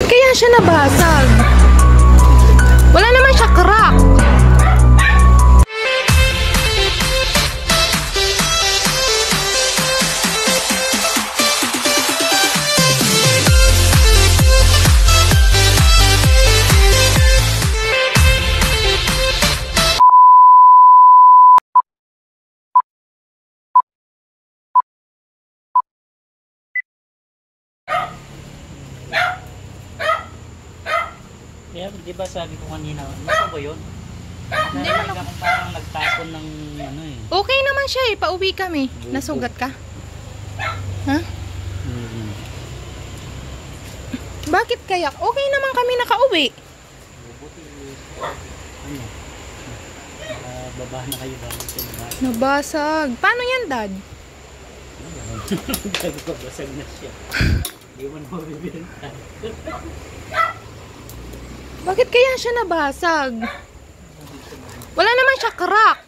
Kaya siya nabasag. Wala naman siya crack. Kaya, di ba sabi ko kanina, ano ba yun? Hindi man ako. Parang nagtapon ng ano eh. Okay naman siya eh. Pauwi kami. Nasugat ka? Ha? Bakit kaya? Okay naman kami nakauwi. Buti, ano? Baba na kayo ba? Nabasag. Paano yan, Dad? Basag na siya. Hindi mo na mabibenta. Bakit kaya siya nabasag? Wala naman siya crack.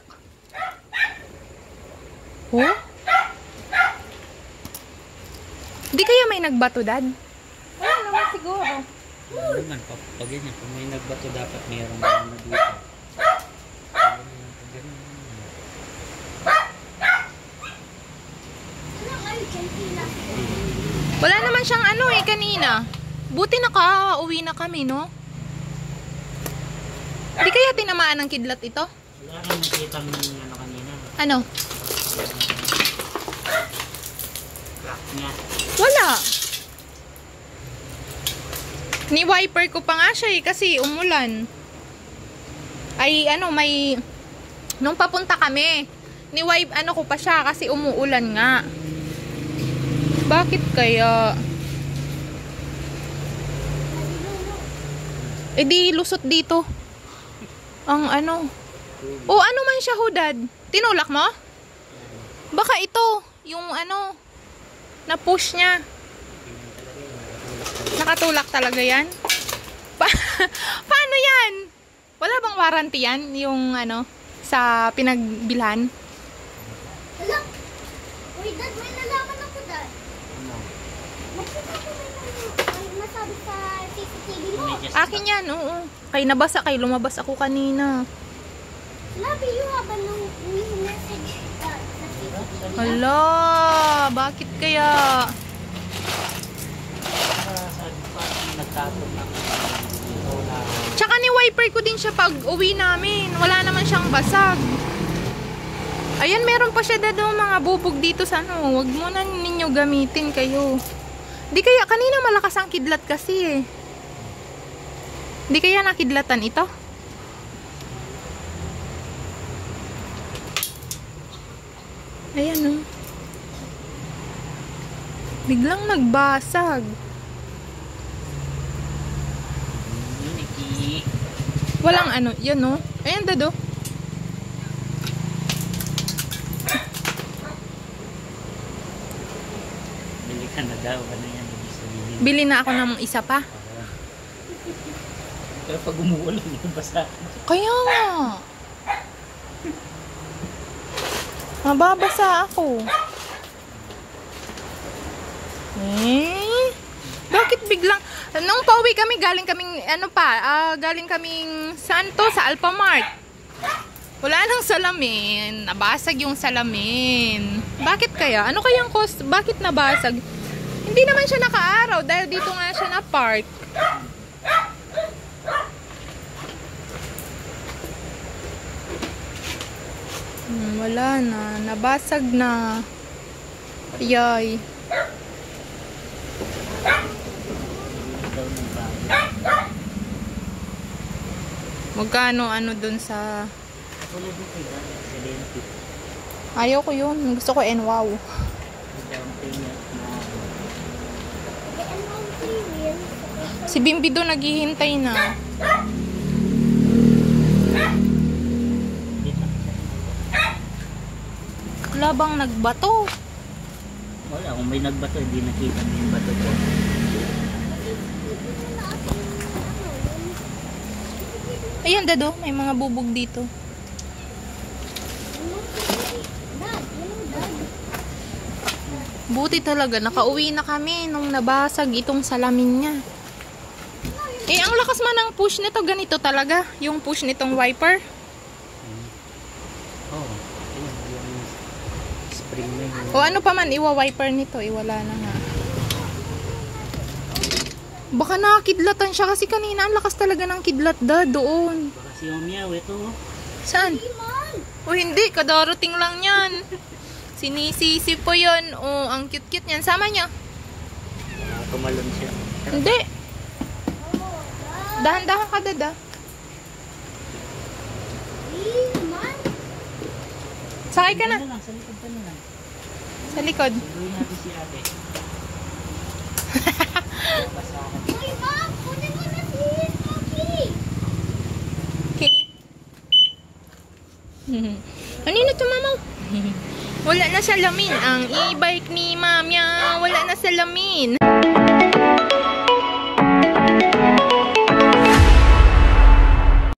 Oh? Di kaya may nagbato, Dad? Wala naman siguro. Ano naman, pag ganyan, kung may nagbato dapat mayroong ano dito. Wala naman siyang ano eh kanina. Buti nakauwi na kami, no? Di kaya tinamaan ng kidlat ito? Wala kang nakita ng ano kanina. Ano? Crack niya. Wala. Ni-wiper ko pa nga siya eh kasi umulan. Ay ano may nung papunta kami, ni-wipe ano ko pa siya kasi umuulan nga. Bakit kaya? Eh di lusot dito. Ang ano. O ano man siya, Dad? Tinulak mo? Baka ito, yung ano, na-push niya. Nakatulak talaga yan? Paano yan? Wala bang warranty yan? Yung ano, sa pinagbilhan? Wala. Uy, Dad, may nalaman ako, Dad. Ano? Magkita ko may nasabi sa CCTV mo. Akin yan, oo. Kay nabasa, kay lumabas ako kanina. Labi, you have a new message, Dad, sa CCTV. Hala, bakit kaya? Sabi ko parang nagtapon ng dito na Tsaka ni-wiper ko din siya pag uwi namin. Wala naman siyang basag. Ayan, meron pa siya dado mga bubog dito sa ano. Huwag mo na ninyo gamitin kayo. Di kaya, kanina malakas ang kidlat kasi eh. Di kaya nakidlatan ito? Ayan oh. Biglang nagbasag. Uniki. Walang ano, yan oh. Ayan dado. Bili ka na daw. Ano yan? Ibig sabihin. Bili na ako ng isa pa. Pero pag umuulan yung basa. Kaya nga. Mababasa ako. Bakit biglang nung pauwi kami galing kaming galing kaming saan to? Sa Alphamart. Wala nang salamin. Nabasag yung salamin. Bakit kaya? Ano kayang cause? Bakit nabasag? Hindi naman siya nakaaraw dahil dito nga siya na park. Wala na. Nabasag na. Yay. Magkano ano dun sa... Ayaw ko yun. Gusto ko NWOW. Si Bimbi doon naghihintay na. Wala bang nagbato? Wala, kung may nagbato, hindi nakita mo yung bato ko. Ayan, Dado. May mga bubog dito. Buti talaga. Nakauwi na kami nung nabasag itong salamin niya. Eh, ang lakas man ng push nito, ganito talaga. Yung push nitong wiper. Oo. Ayun, yung spring na yun. O ano pa man, iwa-wiper nito. Iwala na nga. Baka nakakidlatan siya kasi kanina ang lakas talaga ng kidlat doon. Baka si Omiyaw, ito. Saan? O hindi, kadarating lang yan. Sinisisi po yun. O, ang cute-cute niyan. Sama niya. Baka tumalon siya. Hindi. Dahan-dahan ka, dada. Sakay ka na. Sa likod ka na lang. Sa likod. Gawin natin si ate. Basahan. Uy, Mom! Kunin mo na si Poppy! Okay. Kanino to, mama? Wala na salamin. Ang e-bike ni Mamya. Wala na salamin.